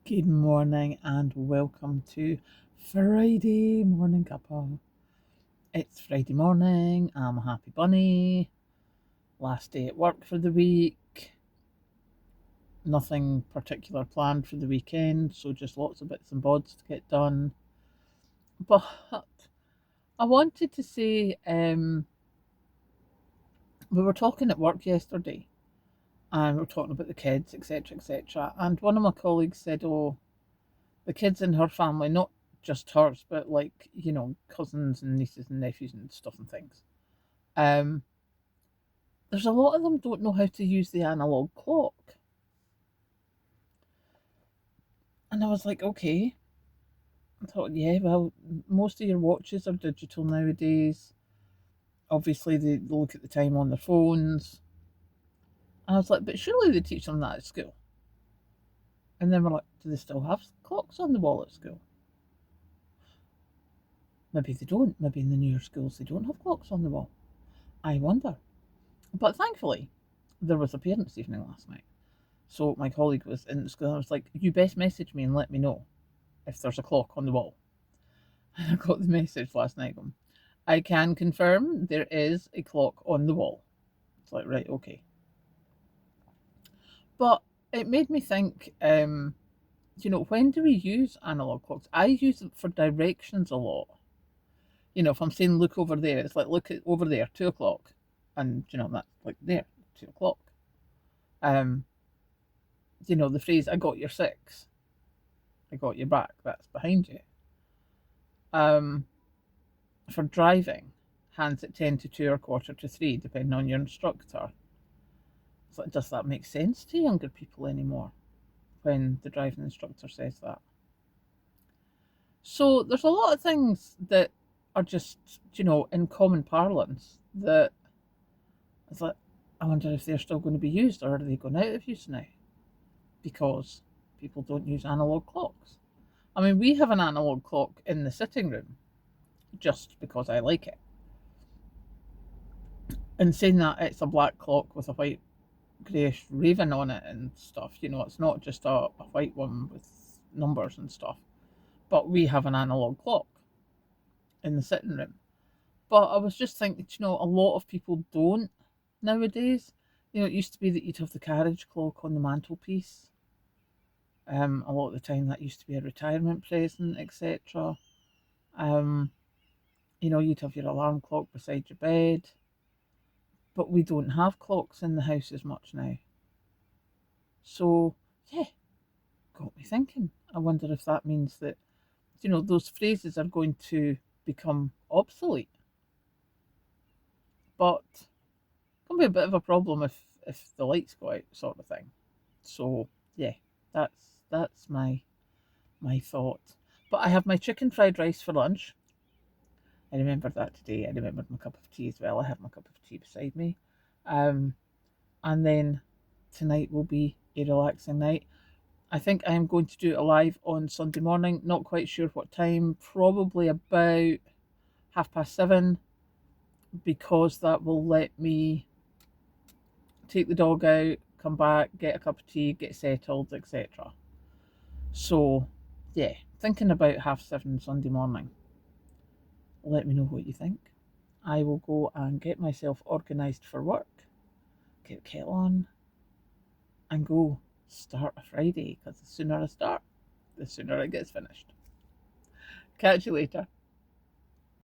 Good morning and welcome to Friday Morning Cuppa. It's Friday morning, I'm a happy bunny, last day at work for the week, nothing particular planned for the weekend, so just lots of bits and bobs to get done. But I wanted to say, we were talking at work yesterday and we were talking about the kids, etc., etc. And one of my colleagues said, oh, the kids in her family, not just hers, but like, cousins and nieces and nephews and stuff and things. Um, there's a lot of them don't know how to use the analog clock. And I was like, okay. I thought, yeah, well, most of your watches are digital nowadays. Obviously, they look at the time on their phones. And I was like, but surely they teach them that at school. And then we're like, do they still have clocks on the wall at school? Maybe they don't. Maybe in the newer schools they don't have clocks on the wall. I wonder. But thankfully, there was a parents' evening last night. So my colleague was in school and I was like, you best message me and let me know if there's a clock on the wall. And I got the message last night going, I can confirm there is a clock on the wall. It's like, right, okay. But it made me think, when do we use analog clocks? I use them for directions a lot. If I'm saying look over there, it's like look at over there, 2 o'clock. And that's like there, 2 o'clock. Um, the phrase I got your six, I got your back, that's behind you. Um, for driving, hands at 10 to 2 or quarter to 3, depending on your instructor. It's like, does that make sense to younger people anymore when the driving instructor says that? So there's a lot of things that are just, in common parlance that it's like, I wonder if they're still going to be used or are they going out of use now because people don't use analog clocks. I mean, we have an analog clock in the sitting room just because I like it. And saying that, it's a black clock with a white greyish raven on it and stuff. It's not just a white one with numbers and stuff. But we have an analog clock in the sitting room. But I was just thinking, a lot of people don't nowadays. It used to be that you'd have the carriage clock on the mantelpiece. A lot of the time that used to be a retirement present, etc. You'd have your alarm clock beside your bed. But we don't have clocks in the house as much now. So, yeah, got me thinking. I wonder if that means that, those phrases are going to become obsolete. But it can be a bit of a problem if the lights go out, sort of thing. So yeah, that's my thought. But I have my chicken fried rice for lunch. I remembered that today. I remembered my cup of tea as well. I have my cup of tea beside me. Um, and then tonight will be a relaxing night. I think I am going to do it live on Sunday morning. Not quite sure what time. Probably about 7:30, because that will let me take the dog out, come back, get a cup of tea, get settled, etc. So, yeah, thinking about 7:30 Sunday morning. Let me know what you think. I will go and get myself organised for work, get the kettle on, and go start a Friday, because the sooner I start, the sooner it gets finished. Catch you later.